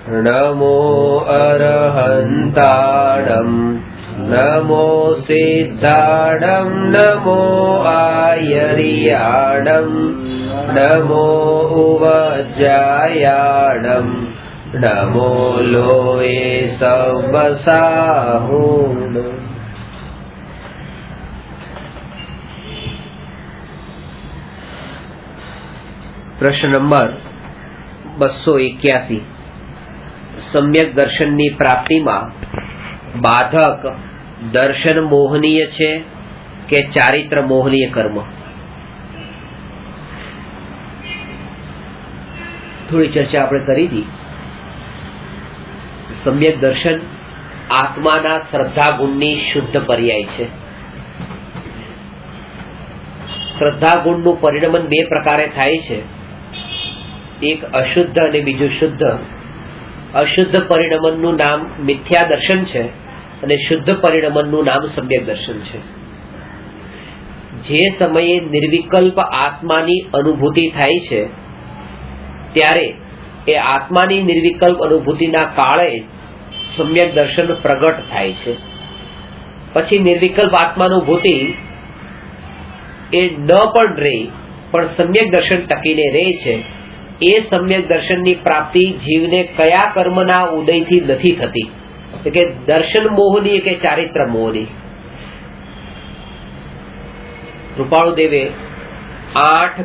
नमो अरहन्ताणं नमो सिद्धाणं नमो आयर्याणं नमो उवज्जायाणं नमो लोये सवसाहुण। प्रश्न नंबर 281 सम्यक दर्शनની પ્રાપ્તિમાં બાધક દર્શન મોહનીય છે કે ચારિત્ર મોહનીય કર્મ? થોડી ચર્ચા આપણે કરી હતી. સમ્યક દર્શન આત્માના શ્રદ્ધા ગુણની શુદ્ધ પર્યાય છે. શ્રદ્ધા ગુણનું પરિણમન બે પ્રકારે થાય છે, એક અશુદ્ધ અને બીજું શુદ્ધ. અશુદ્ધ પરિણમનનું નામ મિથ્યા દર્શન છે અને શુદ્ધ પરિણમનનું નામ સમ્યક દર્શન છે. જે સમયે નિર્વિકલ્પ આત્માની અનુભૂતિ થાય છે ત્યારે એ આત્માની નિર્વિકલ્પ અનુભૂતિના કાળે સમ્યક દર્શન પ્રગટ થાય છે. પછી નિર્વિકલ્પ આત્માનુભૂતિ એ ન પણ રહે પણ સમ્યક દર્શન ટકીને રહે છે. એ સમ્યક દર્શનની પ્રાપ્તિ જીવને કયા કર્મના ઉદયથી નથી થતી, કે દર્શન મોહની કે ચારિત્ર મોહની? કૃપાળુ દેવે 8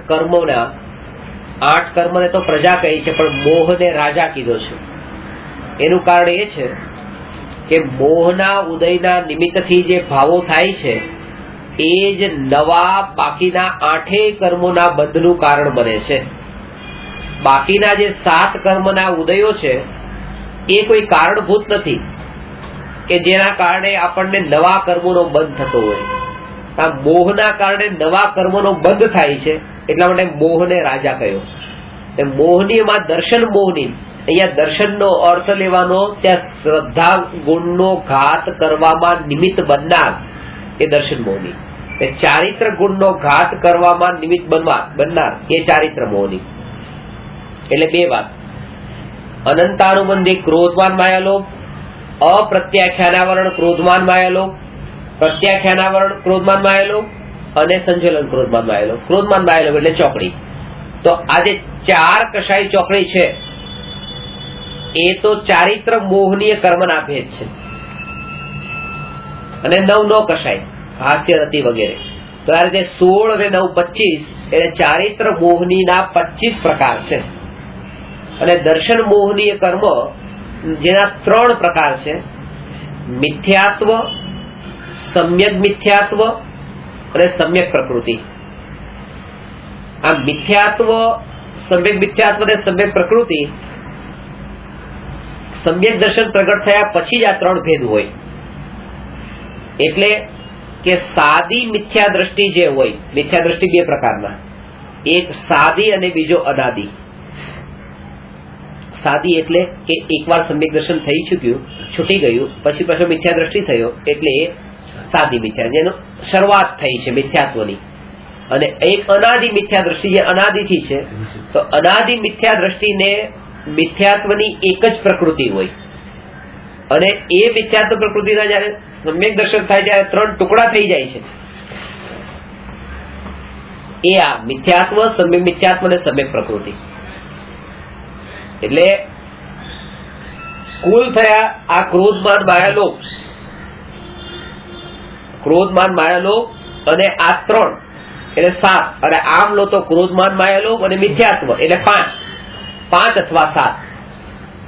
કર્મને તો પ્રજા કહી છે પણ મોહને રાજા કીધો છે. એનું કારણ એ છે કે મોહના ઉદયના નિમિત્તથી જે ભાવો થાય છે એ જ નવા બાકીના 8 કર્મોના બંધનું કારણ બને છે. બાકીના જે 7 કર્મના ઉદયો છે એ કોઈ કારણભૂત નથી કે જેના કારણે આપણને નવા કર્મોનો બંધ થતો હોય. આ મોહના કારણે નવા કર્મોનો બંધ થાય છે, એટલા માટે મોહને રાજા કહ્યો. મોહનીયમાં દર્શન મોહની, અહીંયા દર્શનનો અર્થ લેવાનો, ત્યાં શ્રદ્ધા ગુણનો ઘાત કરવામાં નિમિત્ત બનનાર એ દર્શન મોહની. ચારિત્ર ગુણનો ઘાત કરવામાં નિમિત્ત બનનાર એ ચારિત્ર મોહની. એટલે બે વાત: અનંતાનુબંધી ક્રોધમાન માયાલોક, અપ્રત્યાખ્યાનાવરણ ક્રોધમાન માયાલોક, પ્રત્યાખ્યાનાવરણ ક્રોધમાન માયાલોક અને સંજલન ક્રોધમાન માયાલોક. ક્રોધમાન માયાલોક એટલે ચોકડી. તો આ જે 4 કષાય ચોકડી છે એ તો ચારિત્ર મોહનીય કર્મના ભેદ છે. અને 9 કષાય હાસ્ય રતિ વગેરે. તો આ રીતે 16 અને 9 25 એટલે ચારિત્ર મોહનીના 25 પ્રકાર છે. અને દર્શન મોહનીય કર્મ જેના 3 પ્રકાર છે: મિથ્યાત્વ, સમ્યક મિથ્યાત્વ અને સમ્યક પ્રકૃતિ. આ મિથ્યાત્વ, સમ્યક મિથ્યાત્વ અને સમ્યક પ્રકૃતિ સમ્યક દર્શન પ્રગટ થયા પછી જ આ 3 ભેદ હોય. એટલે કે સાદી મિથ્યા દ્રષ્ટિ જે હોય, મિથ્યા દ્રષ્ટિ 2 પ્રકારના, એક સાદી અને બીજો અનાદિ. સાદી એટલે કે એકવાર સમ્યક દર્શન થઈ ચૂક્યું, છૂટી ગયું, પછી પાછો મિથ્યા દ્રષ્ટિ થયો એટલે એ સાદી મિથ્યા, જેનો શરૂઆત થઈ છે મિથ્યાત્વની. અને એક અનાદિ મિથ્યા દ્રષ્ટિ જે અનાદિથી છે. તો અનાદિ મિથ્યા દ્રષ્ટિને મિથ્યાત્વની એક જ પ્રકૃતિ હોય અને એ મિથ્યાત્વ પ્રકૃતિના જયારે સમ્યક દર્શન થાય ત્યારે 3 ટુકડા થઈ જાય છે. એ આ મિથ્યાત્વ, સમ્યક મિથ્યાત્વ અને સમ્યક પ્રકૃતિ. એટલે કુલ થયા આ ક્રોધમાન માયાલોક, ક્રોધમાન માયાલોક અને આ 3 એટલે 7. અને આમ લો તો ક્રોધમાન માયાલોક અને મિથ્યાત્વ એટલે 5 અથવા 7.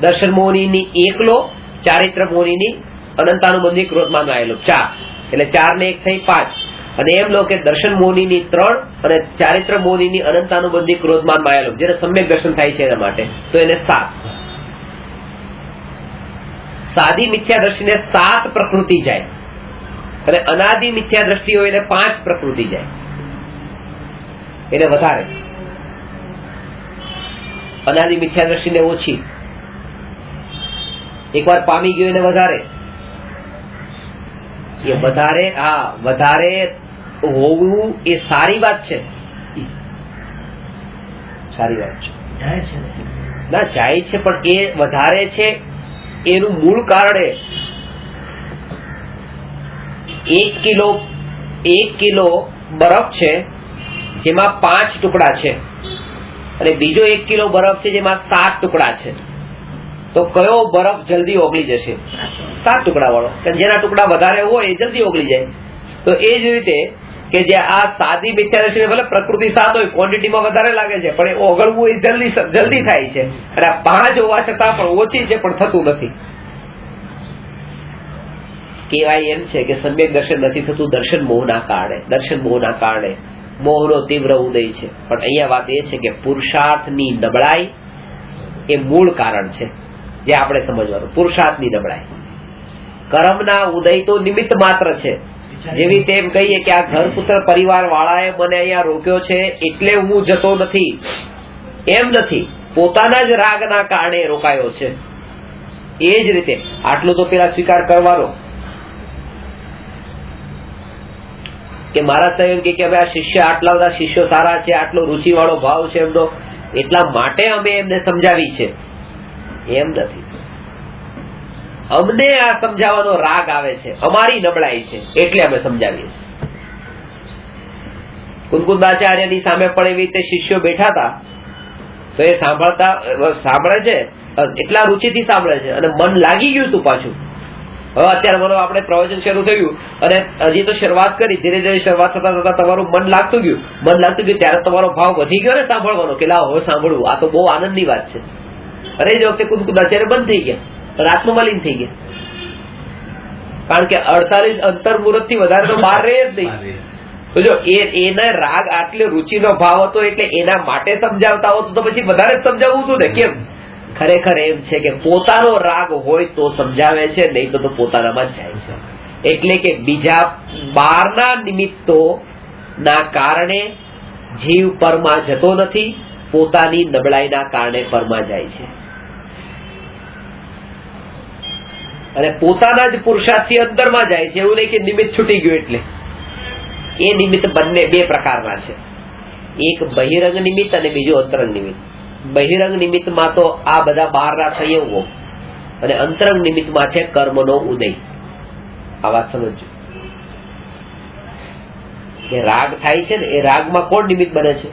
દર્શન મોહનીની 1 લો, ચારિત્ર મોહનીની અનંતાનુબંધી ક્રોધમાન માયાલોક 4 એટલે 4 ને 1 થઈ 5. અને એમ લો કે દર્શન મોહનીની 3 અને ચારિત્ર મોહનીની અનંતાનુબંધી ક્રોધમાન માયાલોક, જેને સમ્યક દર્શન થાય છે એના માટે, તો એને 7. સાદી મિથ્યા દ્રષ્ટિને 7 પ્રકૃતિ જાય અને અનાદિ મિથ્યા દ્રષ્ટિ હોય એને 5 પ્રકૃતિ જાય, એને વધારે. અનાદિ મિથ્યા દ્રષ્ટિને ઓછી, એકવાર પામી ગયો એને વધારે. એ વધારે, હા, વધારે હોવું એ સારી વાત છે, સારી વાત છે. ના જાય છે પણ એ વધારે છે એનું મૂળ કારણે 1 કિલો બરફ છે જેમાં 5 ટુકડા છે અને બીજો 1 કિલો બરફ છે જેમાં 7 ટુકડા છે, તો કયો બરફ જલ્દી ઓગળી જશે? 7 ટુકડા વાળો. જેના ટુકડા વધારે હોય એ જલ્દી ઓગળી જાય. તો એ જ રીતે કે જે આ સાદી મિથ્યાદર્શી ભલે પ્રકૃતિ 7 હોય, ક્વોન્ટિટીમાં વધારે લાગે છે પણ એ ઓગળવું એ જલ્દી થાય છે, અને આ 5 હોવા છતાં પણ ઓછી છે પણ થતું નથી. કહેવાય એમ છે કે સમ્યક દર્શન નથી થતું દર્શન મોહના કારણે. મોહનો તીવ્ર ઉદય છે. પણ અહીંયા વાત એ છે કે પુરુષાર્થની નબળાઈ એ મૂળ કારણ છે જે આપણે સમજવાનું. પુરુષાર્થની નબળાઈ, કર્મના ઉદય તો નિમિત્ત માત્ર છે. જેવી તેમ કહીએ કે આ ઘર પુત્ર પરિવાર વાળાએ મને અહીંયા રોક્યો છે એટલે હું જતો નથી, એમ નથી. પોતાના જ રાગના કારણે રોકાયો છે. એ જ રીતે આટલું તો પેલા સ્વીકાર કરવાનો કે મારા તો એમ કે આ શિષ્ય, આટલા બધા શિષ્યો સારા છે, આટલો રુચિ વાળો ભાવ છે એમનો, એટલા માટે અમે એમને સમજાવી છે. એમ નથી. અમને આ સમજાવવાનો રાગ આવે છે, અમારી નબળાઈ છે એટલે અમે સમજાવીએ છીએ. કુંકુંદાચાર્યની સામે પણ એવી રીતે શિષ્યો બેઠા હતા તો એ સાંભળે છે, એટલા રુચિથી સાંભળે છે અને મન લાગી ગયું હતું પાછું. હવે અત્યારે માનો આપણે પ્રવચન શરૂ થયું અને હજી તો શરૂઆત કરી, ધીરે ધીરે શરૂઆત થતા થતા તમારું મન લાગતું ગયું ત્યારે તમારો ભાવ વધી ગયો ને સાંભળવાનો કે લાવ હવે સાંભળવું, આ તો બહુ આનંદની વાત છે. અરે એ જ વખતે કુંકુંદાચાર્ય બંધ થઈ ગયા, આત્મમલિન થઈ ગયા. કારણ કે 48 અંતર્મુહૂર્ત થી વધારે તો બહાર રહે જ નહીં. તો જો એના રાગ આટલે રુચિનો ભાવ હતો એટલે એના માટે સમજાવતા હોત તો પછી વધારે જ સમજાવવું હતું ને. કેમ? ખરેખર એમ છે કે પોતાનો રાગ હોય તો સમજાવે છે, નહીં તો પોતાનામાં જ જાય છે. એટલે કે બીજા બહારના નિમિત્તો ના કારણે જીવ પરમાં જતો નથી, પોતાની નબળાઈના કારણે પરમાં જાય છે. અને પોતાના જ પુરુષાર્થથી અંતરમાં જાય છે. એવું નહીં કે નિમિત્ત છૂટી ગયું એટલે. એ નિમિત્ત બંને 2 પ્રકારના છે. એક બહિરંગ નિમિત્ત અને બીજું અંતરંગ નિમિત્ત. બહિરંગ નિમિત્તમાં તો આ બધા બહારના સંયોગો અને અંતરંગ નિમિત્તમાં છે કર્મનો ઉદય. આ વાત સમજજો કે રાગ થાય છે ને એ રાગમાં કોણ નિમિત્ત બને છે?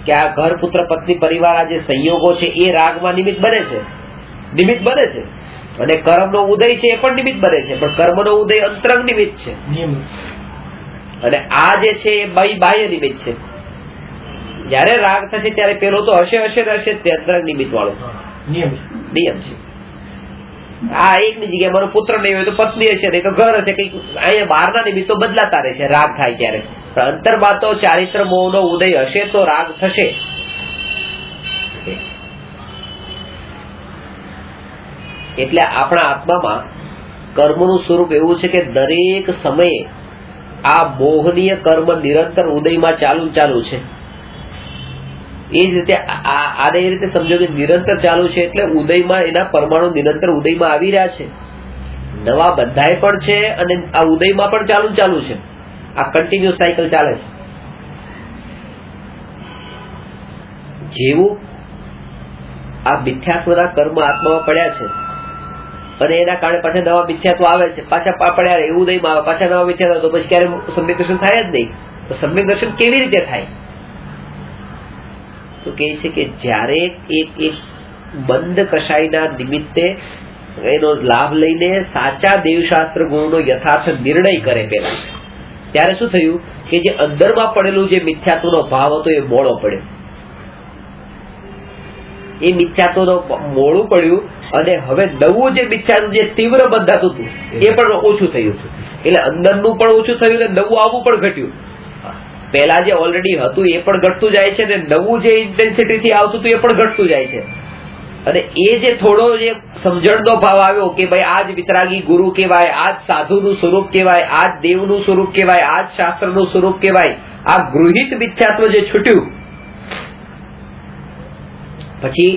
કે આ ઘર પુત્ર પત્ની પરિવાર આ જે સંયોગો છે એ રાગમાં નિમિત્ત બને છે. અને કર્મનો ઉદય છે એ પણ નિમિત્ત બને છે, પણ કર્મનો ઉદય અંતરંગ નિમિત્ત છે અને આ જે છે એ બાહ્ય નિમિત્ત છે. જયારે રાગ થશે ત્યારે પેલો તો હશે તે અંતરંગ નિમિત્ત વાળો નિયમ છે. આ એકની જગ્યાએ મારો પુત્ર નહીં હોય તો પત્ની હશે, નહીં તો ઘર હશે. કઈક અહીંયા બહારના નિમિત્તો બદલાતા રહેશે રાગ થાય ત્યારે, પણ અંતરમાં તો ચારિત્ર મોહનો ઉદય હશે તો રાગ થશે. એટલે આપણા આત્મામાં કર્મનું સ્વરૂપ એવું છે કે દરેક સમયે આ મોહનીય કર્મ નિરંતર ઉદયમાં ચાલુ છે. એ જ રીતે આને એ રીતે સમજો કે નિરંતર ચાલુ છે એટલે ઉદયમાં એના પરમાણુ નિરંતર ઉદયમાં આવી રહ્યા છે, નવા બંધાય પણ છે અને આ ઉદયમાં પણ ચાલુ છે. આ કન્ટિન્યુઅસ સાયકલ ચાલે છે. જેવું આ મિથ્યાત્વના કર્મ આત્મામાં પડ્યા છે અને એના કારણે પાછા નવા મિથ્યાત્વ આવે છે, પાછા પડ્યા એવું ઉદયમાં આવે, પાછા નવા મિથ્યાત્વ, તો પછી ક્યારે સમ્યક દર્શન થાય જ નહીં. તો સમ્યક દર્શન કેવી રીતે થાય? તો કહે છે કે જ્યારે એક બંધ કશાયના નિમિત્તે એનો લાભ લઈને સાચા દેવશાસ્ત્ર ગુણનો યથાર્થ નિર્ણય કરે પેલા, ત્યારે શું થયું કે જે અંદરમાં પડેલું જે મિથ્યાત્વનો ભાવ હતો એ મોળો પડ્યો. એ મિથ્યાત્વનો મોડું પડ્યું અને હવે નવું જે મિથ્યાત્વ જે તીવ્ર બંધાતું હતું એ પણ ઓછું થયું. એટલે અંદરનું પણ ઓછું થયું ને નવું આવવું પણ ઘટ્યું. પહેલા જે ઓલરેડી હતું એ પણ ઘટતું જાય છે ને નવું જે ઇન્ટેન્સિટીથી આવતું હતું એ પણ ઘટતું જાય છે. અને એ જે થોડો જે સમજણનો ભાવ આવ્યો કે ભાઈ આ જ વિતરાગી ગુરુ કહેવાય, આ જ સાધુનું સ્વરૂપ કહેવાય, આ જ દેવનું સ્વરૂપ કહેવાય, આ જ શાસ્ત્રનું સ્વરૂપ કહેવાય, આ ગૃહિત મિથ્યાત્વ જે છૂટ્યું, પછી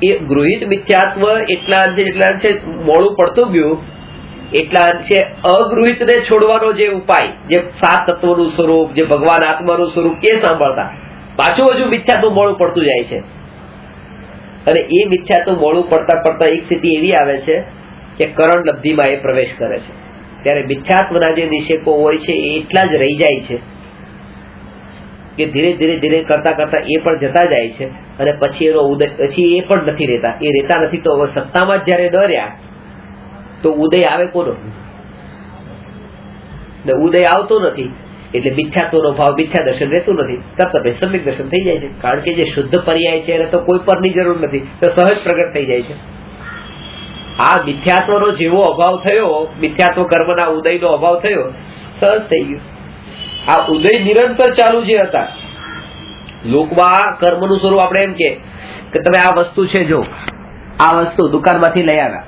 એ ગૃહિત મિથ્યાત્વ એટલા અંશે મોડું પડતું ગયું, એટલા અંશે અગૃહિતને છોડવાનો જે ઉપાય, જે 7 તત્વોનું સ્વરૂપ, જે ભગવાન આત્માનું સ્વરૂપ એ સાંભળતા, પાછું હજુ મિથ્યાત્વ મોડું પડતું જાય છે, અને એ મિથ્યાત્વ મોડું પડતા પડતા એક સ્થિતિ એવી આવે છે કે કરણ લબ્ધિમાં એ પ્રવેશ કરે છે. ત્યારે મિથ્યાત્વના જે નિષેકો હોય છે એ એટલા જ રહી જાય છે કે ધીરે ધીરે ધીરે કરતા કરતા એ પણ જતા જાય છે, અને પછી એનો ઉદય, પછી એ પણ નથી રહેતા. એ રહેતા નથી તો હવે સત્તામાં જ જયારે ન રહ્યા તો ઉદય આવે કોનો? ઉદય આવતો નથી એટલે મિથ્યાત્વનો ભાવ, મિથ્યા દર્શન રહેતું નથી. તરત પછી સમ્યક દર્શન થઈ જાય છે, કારણ કે જે શુદ્ધ પર્યાય છે એને તો કોઈ પરની જરૂર નથી, તો સહજ પ્રગટ થઈ જાય છે. આ મિથ્યાત્વનો જેવો અભાવ થયો, મિથ્યાત્વ કર્મના ઉદયનો અભાવ થયો, સહજ થઈ ગયું. આ ઉદય નિરંતર ચાલુ જે હતા લોકમાં, કર્મનું સ્વરૂપ આપણે એમ કે તમે આ વસ્તુ છે, જો આ વસ્તુ દુકાનમાંથી લઈ આવ્યા,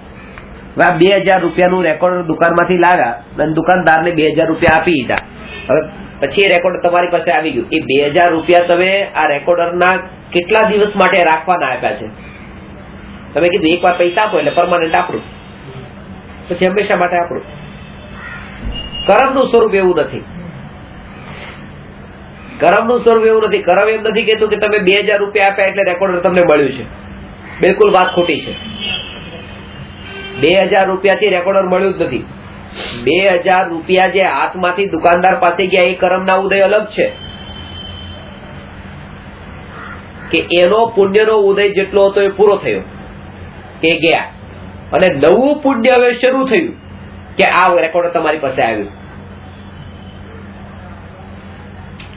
2000 રૂપિયાનું રેકોર્ડર દુકાનમાંથી લાવ્યા અને દુકાનદારને 2000 રૂપિયા આપી દીધા. હવે પછી એ રેકોર્ડર તમારી પાસે આવી ગયું. એ 2000 રૂપિયા તમે આ રેકોર્ડરના કેટલા દિવસ માટે રાખવાના આપ્યા છે? તમે કીધું એક વાર પૈસા આપો એટલે પરમાનન્ટ આપણું, પછી હંમેશા માટે આપણું. કર્મનું સ્વરૂપ એવું નથી. કર્મનું સ્વરૂપ એવું નથી. કર્મ એમ નથી કહેતું કે તમે 2000 રૂપિયા આપ્યા એટલે રેકોર્ડર તમને મળ્યું છે. બિલકુલ વાત ખોટી છે. 2000 રૂપિયાથી રેકોર્ડર મળ્યું જ નથી. 2000 રૂપિયા જે હાથમાંથી દુકાનદાર પાસે ગયા એ કર્મના ઉદય અલગ છે, કે એનો પુણ્યનો ઉદય જેટલો હતો એ પૂરો થયો, એ ગયા, અને નવું પુણ્ય હવે શરૂ થયું કે આ રેકોર્ડર તમારી પાસે આવ્યું.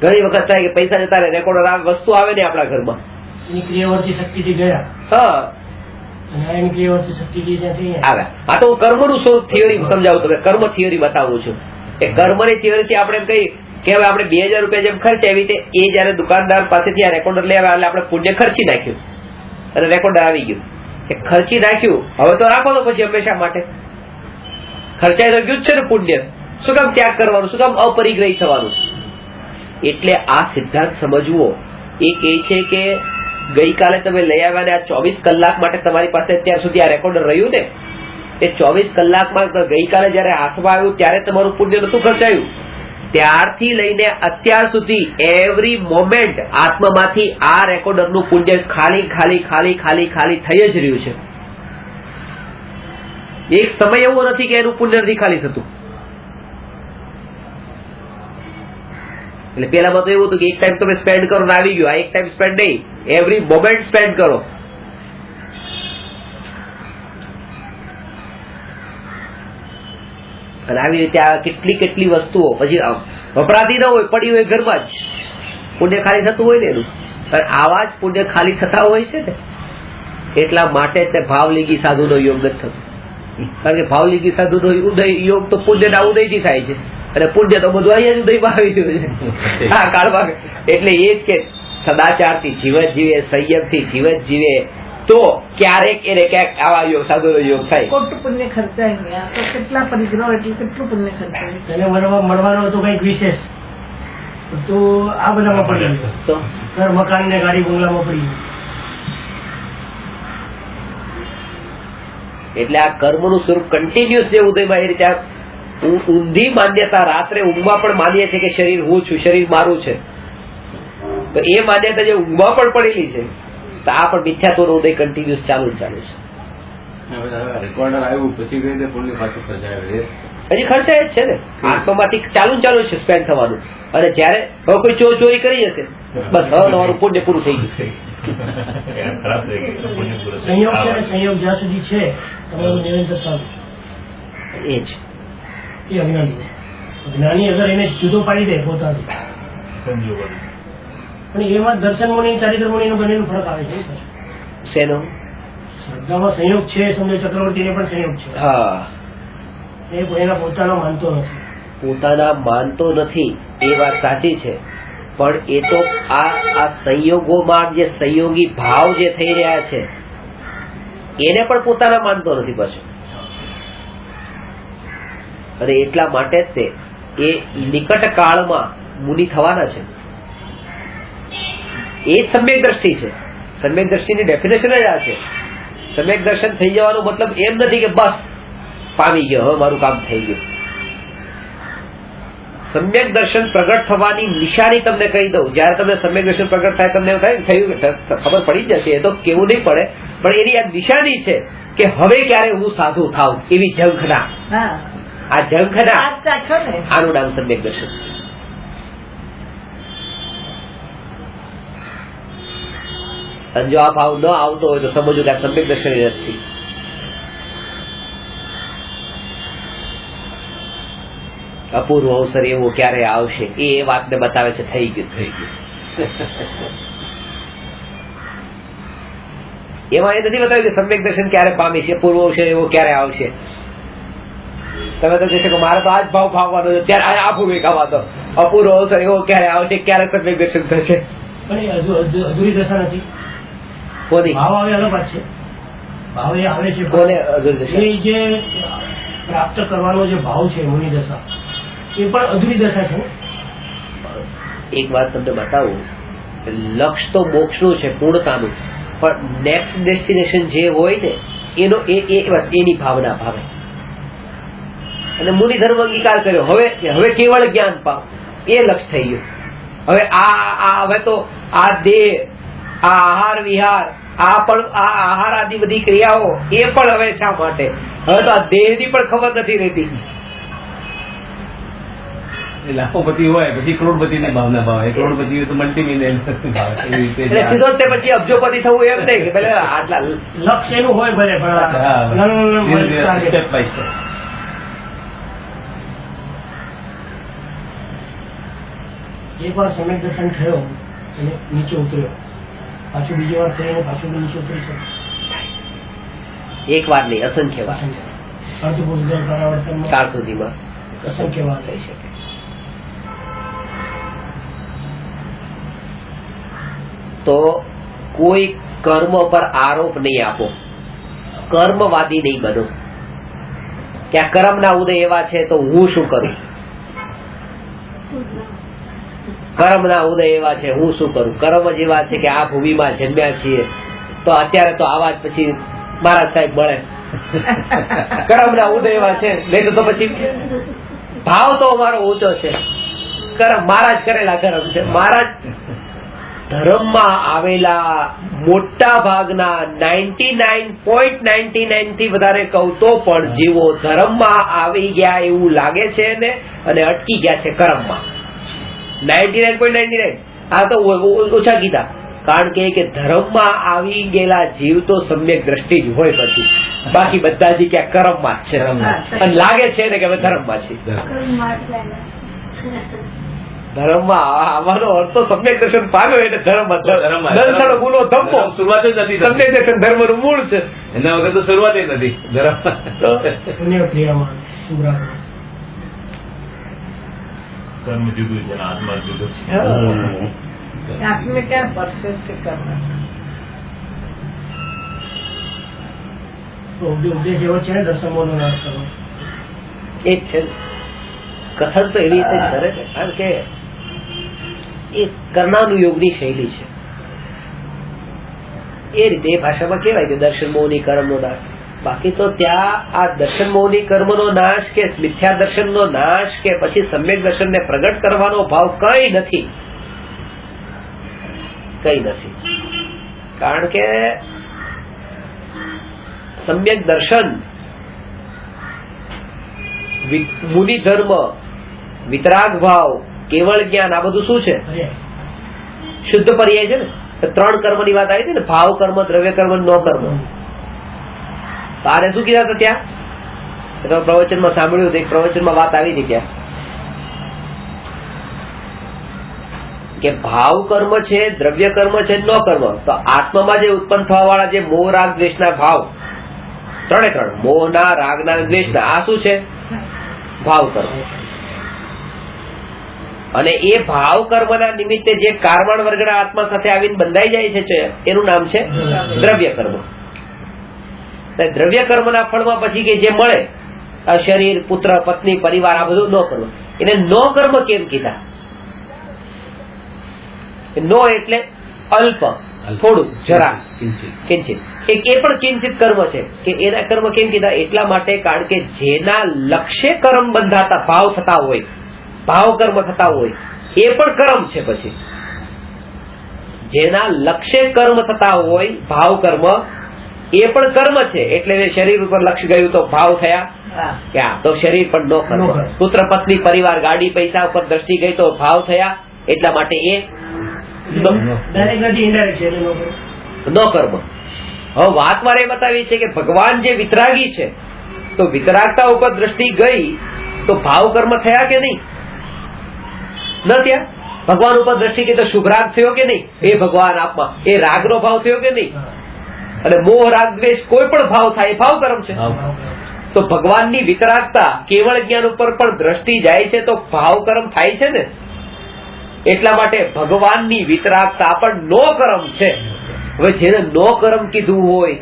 ઘણી વખત થાય કે પૈસા જતા રહે, રેકોર્ડર આવે, વસ્તુ આવે ને આપણા ઘરમાં, શક્તિથી ગયા. હા, હા, તો હું કર્મનું સ્વરૂપ થિયરી સમજાવું, તમને કર્મ થિયરી બતાવું છું. એ કર્મની થિયરીથી આપણે એમ કહીએ કે હવે આપણે 2000 રૂપિયા જેમ ખર્ચ એવી રીતે એ જયારે દુકાનદાર પાસેથી આ રેકોર્ડર લઈ આવ્યા એટલે આપણે પુણ્ય ખર્ચી નાખ્યું અને રેકોર્ડર આવી ગયું. એ ખર્ચી નાખ્યું, હવે તો રાખો તો પછી હંમેશા માટે. ખર્ચાઈ તો ગયું જ છે ને પુણ્ય, શું કામ ત્યાગ કરવાનું, શું કામ અપરિગ્રહી થવાનું? એટલે આ સિદ્ધાંત સમજવો એ કહે છે કે ગઈકાલે તમે લઈ આવ્યા ને આ 24 કલાક માટે તમારી પાસે અત્યાર સુધી આ રેકોર્ડર રહ્યું ને, એ 24 કલાકમાં ગઈકાલે જયારે હાથમાં આવ્યું ત્યારે તમારું પુણ્ય નતું ખર્ચાયું. ત્યારથી લઈને અત્યાર સુધી એવરી મોમેન્ટ આત્મામાંથી આ રેકોર્ડરનું પુણ્ય ખાલી ખાલી ખાલી ખાલી ખાલી થઈ જ રહ્યું છે. એક સમય એવો નથી કે એનું પુણ્ય નથી ખાલી થતું. એટલે પેલામાં તો એવું હતું કે એક ટાઈમ તમે સ્પેન્ડ કરો ને આવી ગયો, આ એક ટાઈમ સ્પેન્ડ નહીં, એવરી મોમેન્ટ સ્પેન્ડ કરો. અને આવી રીતે આ કેટલી કેટલી વસ્તુઓ પછી વપરાતી ન હોય, પડી હોય ઘરમાં જ, પુણ્ય ખાલી થતું હોય ને એનું. અને આવા જ પુણ્ય ખાલી થતા હોય છે ને, એટલા માટે તે ભાવલિંગી સાધુનો યોગ નથી થતો. કારણ કે ભાવલિંગી સાધુનો ઉદય યોગ તો પુણ્યના ઉદયથી થાય છે, અને પુણ્ય તો બધું અહીંયા જ ઉદયમાં આવી ગયું છે આ કાળમાં. એટલે એ જ કે સદાચારથી જીવન જીવે, સંયમથી જીવન જીવે તો ક્યારેક એને ક્યાંક આવા યોગ, સાધુનો યોગ થાય. ખોટું પુણ્ય ખર્ચાય, કેટલા પરિગ્રહ એટલે કેટલું પુણ્ય ખર્ચાય, એને મળવાનો હતો કઈક વિશેષ, તો આ બધામાં પડી ગયો, ઘર મકાન ને ગાડી બંગલામાં પડી ગયું. એટલે આ કર્મનું સ્વરૂપ કન્ટિન્યુઅસ જે ઉદયમાં, એ રીતે ઊંધી માન્યતા રાત્રે ઊંઘમાં પણ માનીએ છીએ કે શરીર હું છું, શરીર મારું છે, તો એ માન્યતા જે ઊંઘમાં પણ પડેલી છે, તો આ પણ મિથ્યાત્વનો ઉદય કન્ટિન્યુઅસ ચાલુ છે. રેકોર્ડર આવ્યું પછી કઈ રીતે પુણ્ય પાછું ખર્ચાય? હજી ખર્ચાય જ છે ને, આત્મામાંથી ચાલુ છે સ્પેન્ડ થવાનું. અને જયારે હવે કોઈ ચોરી કરી જશે, બસ હવે તમારું પુણ્ય પૂરું થઈ ગયું. સંયોગ છે, સંયોગ જ્યાં સુધી છે તમારું નિરંતર ચાલુ. એ જ એ અજ્ઞાની. જ્ઞાની અગર એને જુદો પાડી દે પોતાનું, પણ એમાં દર્શન મુનિ, ચારિત્ર મુનિ નું બંનેનું ફરક આવે છે. શેનો? શ્રદ્ધામાં સંયોગ છે, સમય ચક્રવર્તીને પણ સંયોગ છે. હા, એ એના પોતાનો માનતો નથી. પોતાના માનતો નથી એ વાત સાચી છે, પણ એ તો આ સંયોગોમાં જે સંયોગી ભાવ જે થઈ રહ્યા છે એને પણ પોતાના માનતો નથી પાછો. અને એટલા માટે જ તે એ નિકટ કાળમાં મુનિ થવાના છે. એ જ સમ્યક દ્રષ્ટિ છે. સમ્યક દ્રષ્ટિની ડેફિનેશન જ આ છે. સમ્યક દર્શન થઈ જવાનો મતલબ એમ નથી કે બસ પામી ગયો, હવે મારું કામ થઈ ગયું. સમ્યક દર્શન પ્રગટ થવાની નિશાની તમને કહી દઉં. જયારે તમને સમ્યક દર્શન પ્રગટ થાય તમને એવું થાય થયું ખબર પડી જશે, એ તો કેવું નહીં પડે, પણ એની આ નિશાની છે કે હવે ક્યારે હું સાધુ થાઉં એવી ઝંખના. આ ઝંખના આનું નામ સમ્યક દર્શન છે. અને જો આ ભાવ ન આવતો હોય તો સમજવું કે આ સમ્યક દર્શન નથી. અપૂર્વ અવસર એવો ક્યારે આવશે એ વાતને બતાવે છે થઈ ગયું. એમાં એ નથી બતાવ્યું કે સમ્યક દર્શન ક્યારે પામીશ, અપૂર્વ અવસર એવો ક્યારે આવશે. તમે તો કહેશો કે મારે તો આ જ ભાવ ભાવવાનો છે, ત્યારે આ ભૂમિ ખાવા તો અપૂર્વ અવસર એવો ક્યારે આવશે, ક્યારે સમ્યક દર્શન થશે. અધૂરી દશા નથી. કોની ભાવ આવે અલગ વાત છે. ભાવ એ આવે છે કોને અધૂરી દશા? એ જે પ્રાપ્ત કરવાનો જે ભાવ છે મુનિ દશા એ પણ અધૂરી દશા છે. એક વાત તમને બતાવું, લક્ષ્ય તો મોક્ષનું છે, પૂર્ણતાનું, પણ નેક્સ્ટ ડેસ્ટિનેશન જે હોય ને એનો એની ભાવના ભાવે. અને મુનિ ધર્મ અંગીકાર કર્યો, હવે કેવળ જ્ઞાન પાવ એ લક્ષ્ય થઈ ગયું. હવે હવે તો આ દેહ, આ આહાર વિહાર, આ આહાર આદિ બધી ક્રિયાઓ એ પણ હવે શા માટે? હવે તો આ દેહની પણ ખબર નથી રહેતી. લાખોપતિ હોય પછી કરોડપતિ ની ભાવના ભાવે, કરોડપતિ હોય તો મલ્ટી મિલિયન ભાવે. એવી રીતે સીધો તે પછી અબજોપતિ થવું એમ નહીં કે ભલે આટલા લક્ષ્ય એનું હોય ભલે, પણ સ્ટેપ બાય સ્ટેપ. એક વાર સમ્યક દર્શન થયો અને નીચે ઉતર્યો, પાછું બીજી વાર થઈને પાછું નીચે ઉતરી શકે. એક વાર નહીં, અસંખ્ય વાર, કાળ સુધીમાં અસંખ્ય વાર થઈ શકે. તો કોઈ કર્મ પર આરોપ નહીં આપો, કર્મવાદી નહીં બનો કે આ કર્મના ઉદય એવા છે તો હું શું કરું, કર્મના ઉદય એવા છે હું શું કરું. કર્મ જ એવા છે કે આ ભૂમિમાં જન્મ્યા છીએ તો અત્યારે તો આવા જ પછી મહારાજ સાહેબ મળે. કર્મના ઉદય એવા છે, નહીં તો પછી ભાવ તો અમારો ઊંચો છે. કર્મ મહારાજ કરેલા કર્મ છે. મહારાજ ધર્મમાં આવેલા મોટા ભાગના 99.99 થી વધારે કહું તો પણ જીવો ધર્મમાં આવી ગયા એવું લાગે છે ને, અને અટકી ગયા છે કર્મમાં. 99.99 આ તો ઓછા કીધા, કારણ કે ધર્મમાં આવી ગયેલા જીવ તો સમ્યક દ્રષ્ટિ જ હોય, પછી બાકી બધા જ ક્યાં કર્મમાં જ છે. અને લાગે છે ને કે અમે ધર્મમાં છીએ. ધર્મમાં આવવાનો અર્થ તો સમ્યક દર્શન પામ્યો એટલે ધર્મમાં દર્શન ગુનો ધમ્મો શરૂઆત જ નથી. સમ્યક દર્શન ધર્મનું મૂળ છે. એના વગર તો શરૂઆત જ નથી ધર્મ. કર્મ જુદું છે, આત્મા જુદો છે. આપને ક્યાં પરફેક્ટ કરના તો ઉપદેશ એવો છે ને દર્શનોનો નાશ કરવો. એ જ છે કથન તો એવી રીતે કરે છે, કારણ કે એ કરનાનું યોગની શૈલી છે. એ રીતે એ ભાષામાં કહેવાય કે દર્શન મોહની કર્મનો નાશ. બાકી તો ત્યાં આ દર્શન મોહની કર્મનો નાશ કે મિથ્યા દર્શનનો નાશ કે પછી સમ્યક દર્શનને પ્રગટ કરવાનો ભાવ કઈ નથી, કઈ નથી. કારણ કે સમ્યક દર્શન, મુનિ ધર્મ, વિતરાગ ભાવ, કેવળ જ્ઞાન, આ બધું શું છે? શુદ્ધ પર્યાય છે ને. ત્રણ કર્મ ની વાત આવી હતી ને, ભાવ કર્મ, દ્રવ્ય કર્મ, નો કર્મ. આને શું કીધા હતા ત્યાં? પ્રવચનમાં સાંભળ્યું હતું, એક પ્રવચનમાં વાત આવી હતી ત્યાં કે ભાવ કર્મ છે, દ્રવ્ય કર્મ છે, નો કર્મ. તો આત્મામાં જે ઉત્પન્ન થવા વાળા જે મોહ, રાગ, દ્વેષના ભાવ, ત્રણે ત્રણ, મોહના, રાગના, દ્વેષના, આ શું છે? ભાવ કર્મ. અને એ ભાવ કર્મના નિમિત્તે જે કારવાણ વર્ગના આત્મા સાથે આવીને બંધાઈ જાય છે એનું નામ છે દ્રવ્ય કર્મ. દ્રવ્ય કર્મના ફળમાં પછી કે જે મળે, શરીર, પુત્ર, પત્ની, પરિવાર, આ બધું નો કર્મ. એને નો કર્મ કેમ કીધા? નો એટલે અલ્પ, થોડું, જરા, કિંચિત. એ પણ કિંચિત કર્મ છે. કે એના કર્મ કેમ કીધા? એટલા માટે કારણ કે જેના લક્ષ્ય કર્મ બંધાતા ભાવ થતા હોય, ભાવ કર્મ થતા હોય એ પણ કર્મ છે. પછી જેના લક્ષ્ય કર્મ થતા હોય ભાવ કર્મ એ પણ કર્મ છે. એટલે શરીર ઉપર લક્ષ્ય ગયું તો ભાવ થયા, ક્યાં તો શરીર પણ નો કર્મ. પુત્ર પત્ની પરિવાર ગાડી પૈસા ઉપર દ્રષ્ટિ ગઈ તો ભાવ થયા, એટલા માટે એ નો કર્મ. હવે વાત મારે બતાવી છે કે ભગવાન જે વિતરાગી છે તો વિતરાગતા ઉપર દ્રષ્ટિ ગઈ તો ભાવ કર્મ થયા કે નહીં? ન થયા. ભગવાન ઉપર દ્રષ્ટિ ગઈ તો શુભ રાગ થયો કે નહીં? એ ભગવાન આપમાં એ રાગનો ભાવ થયો કે નહીં? અને મોહ રાગ દ્વેષ કોઈ પણ ભાવ થાય ભાવ કર્મ છે. તો ભગવાનની વિતરાગતા કેવળ જ્ઞાન ઉપર પણ દ્રષ્ટિ જાય છે તો ભાવ કર્મ થાય છે ને. એટલા માટે ભગવાનની વિતરાગતા પણ નો કર્મ છે. હવે જેને નો કર્મ કીધું હોય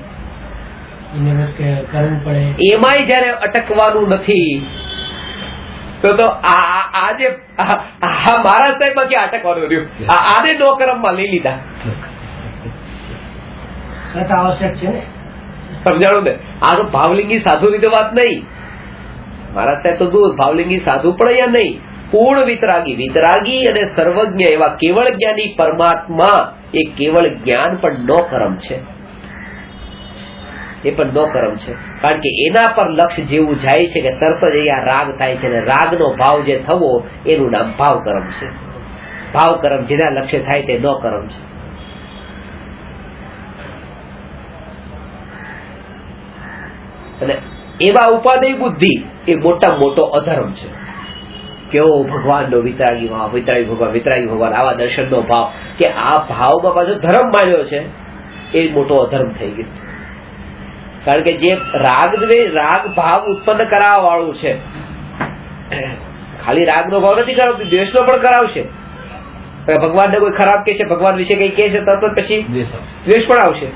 એમાંય જયારે અટકવાનું નથી તો આજે મારા સાહેબમાં ક્યાં અટકવાનું રહ્યું? આને નો કર્મમાં લઈ લીધા. આવશ્યક છે ને, સમજાણું ને? આ તો ભાવલિંગી સાધુ ની તો વાત નહીં. મારા સાહેબ તો દૂર ભાવલિંગી સાધુ પણ અહીંયા નહીં. પૂર્ણ વિતરાગી અને સર્વજ્ઞ એવા કેવળ જ્ઞાની પરમાત્મા એ કેવળ જ્ઞાન પણ નો કર્મ છે. એ પણ નો કર્મ છે. કારણ કે એના પર લક્ષ્ય જેવું જાય છે કે તરત જ અહીંયા રાગ થાય છે અને રાગનો ભાવ જે થવો એનું નામ ભાવ કર્મ છે. ભાવ કર્મ જેના લક્ષ્ય થાય તે નો કર્મ છે. અને એવા ઉપાદેય બુદ્ધિ એ મોટા મોટો અધર્મ છે. કેવો ભગવાનનો વિતરાગી ભાવ, વિતરાગી ભગવાન આવા દર્શનનો ભાવ કે આ ભાવમાં પાછો ધર્મ માન્યો છે એ મોટો અધર્મ થઈ ગયો. કારણ કે જે રાગ ભાવ ઉત્પન્ન કરાવવા વાળું છે ખાલી રાગનો ભાવ નથી કરાવતું, દ્વેષનો પણ કરાવશે. ભગવાનને કોઈ ખરાબ કે છે, ભગવાન વિશે કઈ કે છે તરત પછી દ્વેષ પણ આવશે.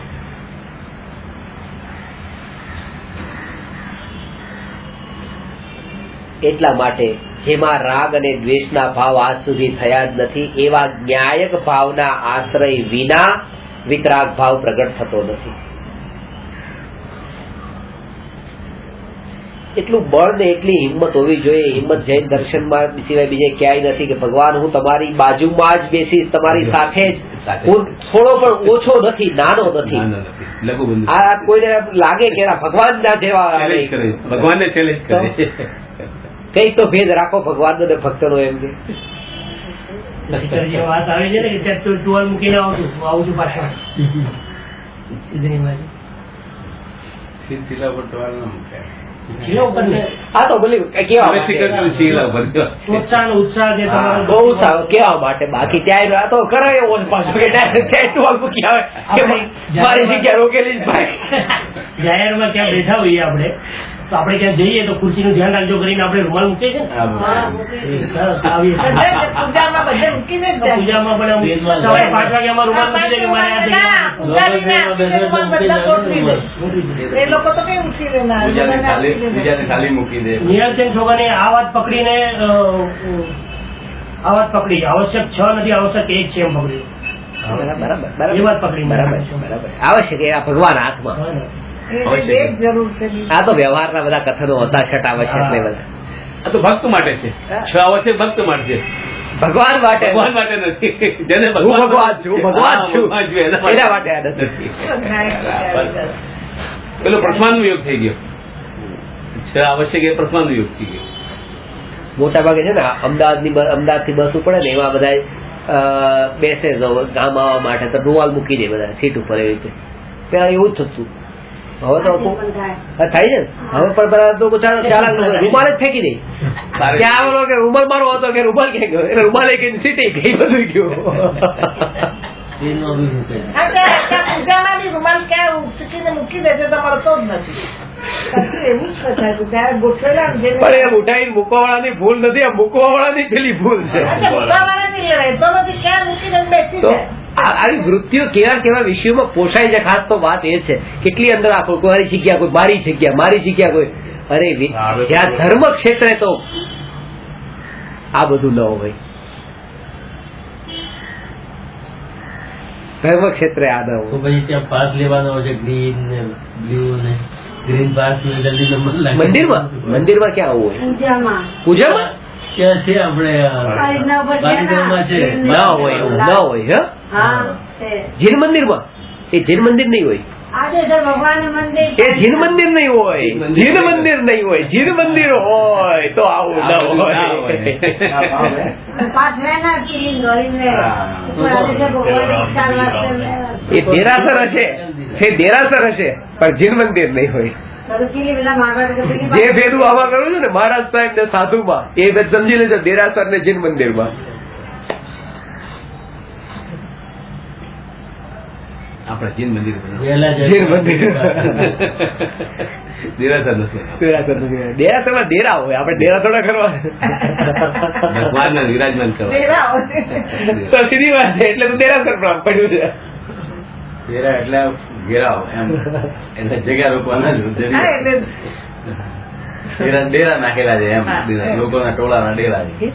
એટલા માટે જેમાં રાગ અને દ્વેષના ભાવ આજ સુધી થયા જ નથી એવા ન્યાયક ભાવના આશ્રય વિના વિતરાગ ભાવ પ્રગટ થતો નથી. એટલું બળ ને એટલી હિંમત હોવી જોઈએ. હિંમત જૈન દર્શનમાં સિવાય બીજે ક્યાંય નથી કે ભગવાન હું તમારી બાજુમાં જ બેસીશ, તમારી સાથે જ. હું થોડો પણ ઓછો નથી, નાનો નથી. આ કોઈને લાગે કે ભગવાન ના જેવા ભગવાનને ચેલેન્જ કરે કઈ તો ભેદ રાખો ભગવાન નો ભક્ત નો. એમ વાત આવી છે ને કે ટુવાલ મૂકીને આવું છું પાછા. હા તો બોલી કેવા કેવા માટે બાકી ત્યાં તો કરે એવો પાછો ટુવાલ મૂકી આવે મારી જગ્યા રોકેલી જ ભાઈ. જાહેરમાં ક્યાં બેઠા હોઈએ આપણે તો આપણે ક્યાં જઈએ તો ખુરશીનું ધ્યાન રાખજો કરીને આપણે રૂમાલ મૂકીએ છીએ. પૂજામાં પણ 5 વાગ્યામાં રૂમાલ મૂકી દે કે મારે નિરંજન છોકરાને આ વાત પકડી આવશ્યક 6 નથી, આવશ્યક 1 છે એમ પકડી. એ વાત પકડી આવશ્યક એ ભગવાન હાથમાં. આ તો વ્યવહારના બધા કથનો હતા છઠ આવશ્યક બધા. આ તો ભક્ત માટે છે. 6 આવશ્યક ભક્ત માટે છે, ભગવાન માટે નથી. જેને ભગવાન છું એના માટે પેલો પ્રશ્નાન નો યોગ થઈ ગયો. 6 આવશ્યક એ પ્રશ્નાન નો યોગ થઈ ગયો. મોટા ભાગે છે ને અમદાવાદ થી બસ ઉપડે ને એમાં બધા બેસે ગામ આવવા માટે તો રૂમાલ મૂકી દે બધા સીટ ઉપર. એવી રીતે પેલા એવું જ થતું. હવે તો થાય છે. હવે પણ રૂમાલ જ ફેંકી દે. ત્યાં બોલો કે રૂમાલ મારો હતો કે રૂમાલ ક્યાં ગયો, એટલે રૂમાલ સીટે ગઈ બધું ગયું. મૂકી દે તમારો તો જ નથી. પણ એ ઉઠાઈને મૂકવા વાળાની ભૂલ નથી, આ મૂકવા વાળાની પેલી ભૂલ છે. આવી વૃત્તિઓ કેવા કેવા વિષયોમાં પોષાય છે. ખાસ તો વાત એ છે કેટલી અંદર આખો મારી જગ્યા કોઈ મારી જગ્યા કોઈ. અરે જ્યાં ધર્મ ક્ષેત્રે તો આ બધું ન હોય. ધર્મ ક્ષેત્રે આ ન હોય. પછી ત્યાં પાસ લેવાનો હોય છે, ગ્રીન ને બ્લુ ને ગ્રીન પાસ જલ્દી નંબર મંદિરમાં ક્યાં આવું હોય? પૂજામાં ક્યાં છે આપણે ગાંધીનગરમાં છે ના હોય એવું ના હોય. જીન મંદિરમાં એ જીન મંદિર નહીં હોય. એ જીન મંદિર નહીં હોય. જીન મંદિર નહીં હોય. જીન મંદિર હોય તો આવું ના હોય. એ દેરાસર હશે, એ દેરાસર હશે પણ જીન મંદિર નહીં હોય. જે ભેદું આમાં કરું છું ને મહારાજ સાહેબ ને સાધુમાં, એ ભેદ સમજી લેજો દેરાસર ને જીન મંદિરમાં. આપણે જીન મંદિર જીન મંદિર દેરાસર નથી. દેરાસરમાં દેરા હોય, આપણે દેરા થોડા કરવા. ભગવાનને વિરાજમાન કરવા તો સીધી વાત છે, એટલે તો દેરાસર પડ્યું છે. ઘેરા એટલે ઘેરાવ એમ, એટલે જગ્યા રોકવાના ડેરા નાખેલા છે એમ, લોકોના ટોળાના ડેરા છે.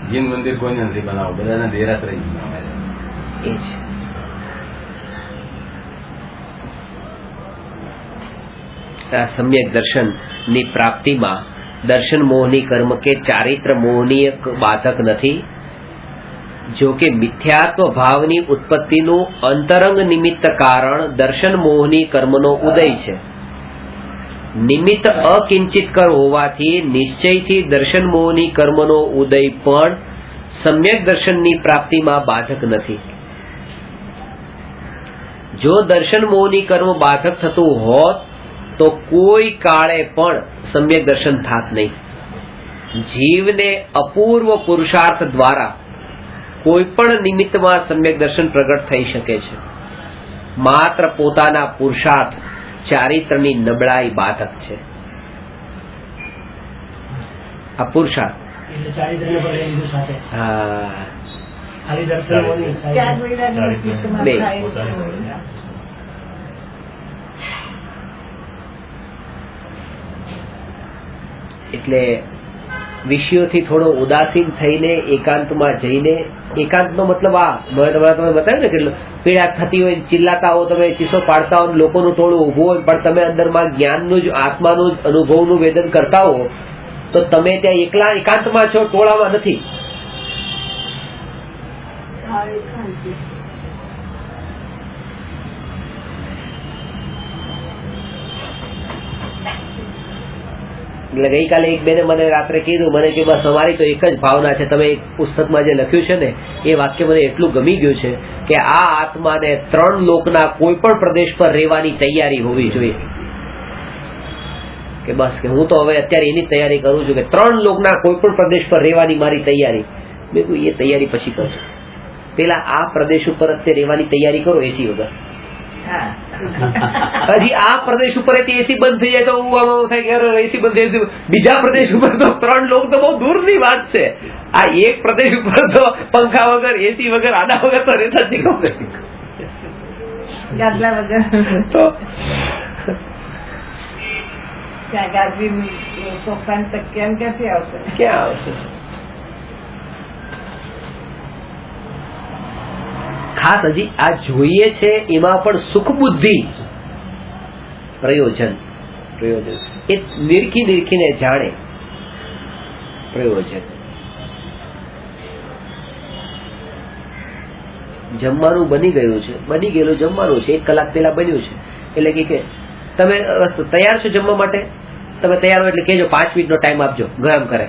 જીન મંદિર કોઈ નથી બનાવું, બધાના દેરાસર જ બનાવે છે. એ જ આ સમ્યક દર્શન ની પ્રાપ્તિમાં દર્શન મોહની કર્મ કે ચારિત્ર મોહની એક બાધક નથી. જો કે મિથ્યાત્વ ભાવની ઉત્પત્તિનું અંતરંગ નિમિત્ત કારણ દર્શન મોહની કર્મનો ઉદય છે. નિમિત્ત અકિંચિત કર હોવાથી નિશ્ચયથી દર્શન મોહની કર્મનો ઉદય પણ સમ્યક દર્શનની પ્રાપ્તિમાં બાધક નથી. જો દર્શન મોહની કર્મ બાધક થતું હોત તો કોઈ કાળે પણ સમ્યક દર્શન થાત નહીં. જીવને અપૂર્વ પુરુષાર્થ દ્વારા કોઈ પણ નિમિત્તમાં સમ્યક દર્શન પ્રગટ થઈ શકે છે. માત્ર પોતાના પુરુષાર્થ ચારિત્રની નબળાઈ બાધક છે. આ પુરુષાર્થ બે એટલે વિષયોથી થોડો ઉદાસીન થઈને એકાંતમાં જઈને, એકાંતનો મતલબ આ તમે બતાવ્યું ને કેટલું પીડા થતી હોય, ચિલ્લાતા હો, તમે ચીસો પાડતા હો, લોકોનું ટોળું ઉભું હોય, પણ તમે અંદરમાં જ્ઞાનનું જ આત્માનું જ અનુભવનું વેદન કરતા હો, તો તમે ત્યાં એકલા એકાંતમાં છો, ટોળામાં નથી. એટલે ગઈકાલે એક બેને મને રાત્રે કીધું, મને કે બસ અમારી તો એક જ ભાવના છે. તમે એક પુસ્તકમાં જે લખ્યું છે ને એ વાક્ય મને એટલું ગમી ગયું છે કે આ આત્માને 3 લોકના કોઈ પણ પ્રદેશ પર રહેવાની તૈયારી હોવી જોઈએ. કે બસ કે હું તો હવે અત્યારે એની તૈયારી કરું છું કે 3 લોકના કોઈ પણ પ્રદેશ પર રહેવાની મારી તૈયારી. મેં કહ્યું એ તૈયારી પછી કરજો, પેલા આ પ્રદેશ ઉપર અત્યારે રહેવાની તૈયારી કરો એસી વગર. હજી આ પ્રદેશ ઉપર એસી બંધ થઈ જાય તો એસી બંધ થઈ જાય, બીજા પ્રદેશ ઉપર તો 3 લોક તો બહુ દૂરની વાત છે. આ એક પ્રદેશ ઉપર તો પંખા વગર, એસી વગર, આડા વગર તો રહેતા જ તો ક્યાં આવશે? ખાસ હજી આ જોઈએ છે એમાં પણ સુખ બુદ્ધિ પ્રયોજન એ નિરખીને જાણે પ્રયોજન. જમવાનું બની ગયેલું જમવાનું છે, 1 કલાક પહેલા બન્યું છે, એટલે કે તમે તૈયાર છો જમવા માટે? તમે તૈયાર હો એટલે કહેજો 5 મિનિટનો ટાઈમ આપજો, ગરમ કરે.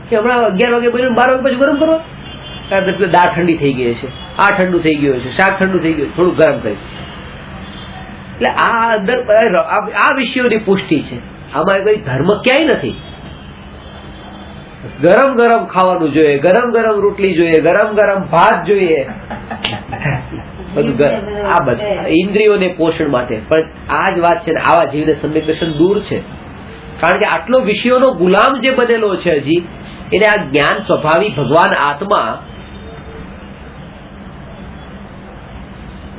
કે હમણાં 11 વાગે બન્યું, 12 વાગે પછી ગરમ કરો. દાળ ઠંડી થઈ ગઈ છે, આ ઠંડુ થઈ ગયું છે, શાક ઠંડુ થઈ ગયું, થોડું ગરમ કરી. એટલે આ અંદર આ વિષયોની પુષ્ટિ છે. આમાં કઈ ધર્મ ક્યાંય નથી. ગરમ ગરમ ખાવાનું જોઈએ, ગરમ ગરમ રોટલી જોઈએ, ગરમ ગરમ ભાત જોઈએ, બધું આ બધું ઇન્દ્રિયોને પોષણ માટે. પણ આ જ વાત છે ને, આવા જીવને સમ્યક દર્શન દૂર છે. કારણ કે આટલો વિષયોનો ગુલામ જે બનેલો છે હજી, એને આ જ્ઞાન સ્વભાવી ભગવાન આત્મા,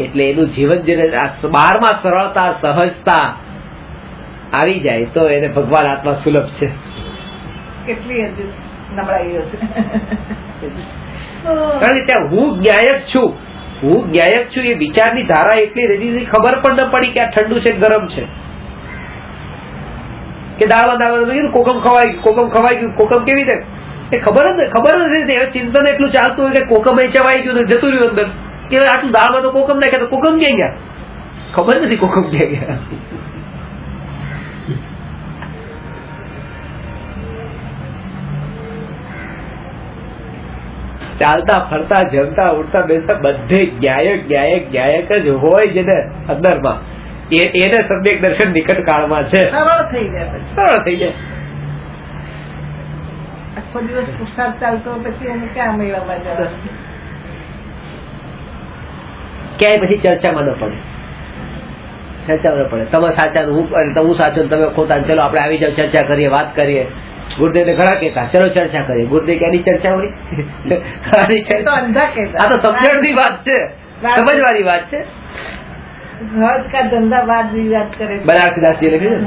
એટલે એનું જીવન જેને 12માં સરળતા, સહજતા આવી જાય તો એને ભગવાન આત્મા સુલભ છે. કેટલી નબળાઈઓ છે. કારણ કે ત્યાં હું જ્ઞાયક છું એ વિચારની ધારા એટલી રેડી ખબર પણ ન પડી કે આ ઠંડુ છે ગરમ છે. કે દાળમાં કોકમ ખવાઈ ગયું કોકમ કેવી રીતે એ ખબર જ નથી. ચિંતન એટલું ચાલતું હોય કે કોકમ એ ચવાઈ ગયું જતું રહ્યું અંદર કે આટલું દાળમાં તો કોકમ નાખ્યા તો કોકમ ક્યાં ગયા ખબર નથી કોકમ ક્યાં ગયા. ચાલતા ફરતા જમતા ઉઠતા બેસતા બધે જ્ઞાયક જ હોય જેને અંદરમાં એને સમ્યક દર્શન નિકટ કાળમાં છે. સરળ થઈ જાય. આખો દિવસ પુરસાદ ચાલતો પછી એને ક્યાં મેળવવા જવાનું? ક્યાંય પછી ચર્ચામાં ન પડે. તમે સાચા હું સાચો તમે ખોટા, ચલો આપણે આવી જાવ ચર્ચા કરીએ વાત કરીએ. ગુરુદેવ ને ઘણા કહેતા ચલો ચર્ચા કરીએ. ગુરુદેવ ક્યાંની ચર્ચા હોય? આ તો સમજણની વાત છે, સમજવાની વાત છે. ઘર કા ધંધા વાદ વિવાદ કરે. બનારસદાસજી લખ્યું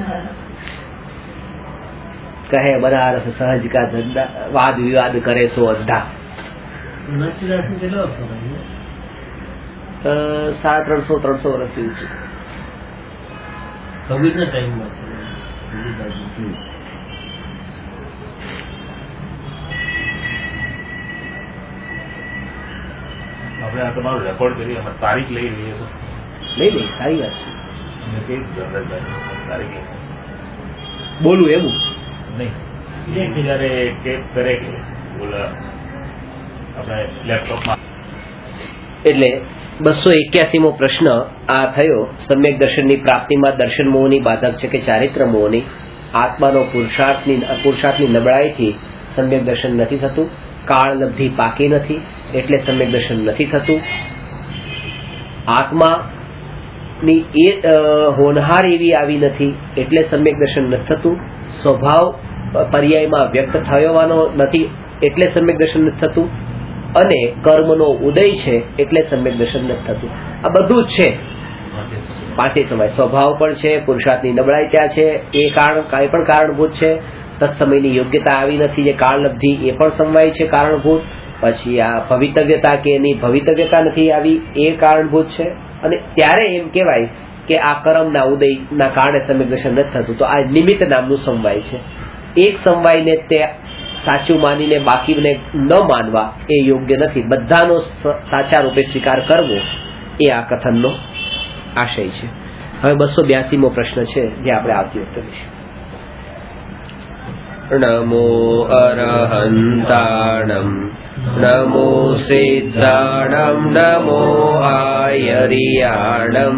કહે બનારસ સહજ કા ધંધા વાદ વિવાદ કરે સો અંધા. 350 વર્ષ થયું છે. કબીરના ટાઈમમાં છે. આપણે આ તમારું રેકોર્ડ કરીએ, અમે તારીખ લઈ લઈએ તો લઈ સારી વાત છે. તારીખ બોલું એવું નહીં જયારે કેપ કરે કે બોલા આપણે લેપટોપમાં. એટલે 281મો પ્રશ્ન આ થયો. સમ્યક દર્શનની પ્રાપ્તિમાં દર્શન મોહની બાધક છે કે ચારિત્ર મોહની? આત્માનો પુરુષાર્થની નબળાઈથી સમ્યક દર્શન નથી થતું. કાળ લબ્ધિ પાકી નથી એટલે સમ્યક દર્શન નથી થતું. આત્માની એ હોનહાર એવી આવી નથી એટલે સમ્યક દર્શન નથી થતું. સ્વભાવ પર્યાયમાં વ્યક્ત થયોવાનો નથી એટલે સમ્યક દર્શન નથી થતું. અને કર્મનો ઉદય છે એટલે સમ્યક દર્શન નથી થતું. આ બધું જ છે. પાંચેય સમય સ્વભાવ પણ છે, પુરુષાર્થની નબળાઈ ત્યાં છે, એ કારણ કાંઈ પણ કારણભૂત છે. તત્સમયની યોગ્યતા આવી નથી જે કાળ લબ્ધિ એ પણ સમવાય છે કારણભૂત. પછી આ ભવિતવ્યતા કે એની ભવિતવ્યતા નથી આવી એ કારણભૂત છે. અને ત્યારે એમ કહેવાય કે આ કર્મના ઉદયના કારણે સમ્યક દર્શન નથી થતું. તો આ નિમિત્ત નામનું સમવાય છે. એક સમવાયને તે સાચું માનીને બાકીને ન માનવા એ યોગ્ય નથી. બધાનો સાચા રૂપે સ્વીકાર કરવો એ આ કથનનો આશય છે. હવે 282મો પ્રશ્ન છે જે આપણે આવતી વખતે લઈશું. નમો અરહંતાણમ નમો સિદ્ધાણમ નમો આયરિયાણમ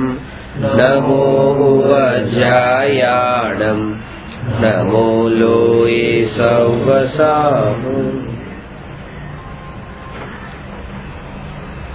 નમો ઉવજ્જાયાણમ નમો લોય સૌવસામ.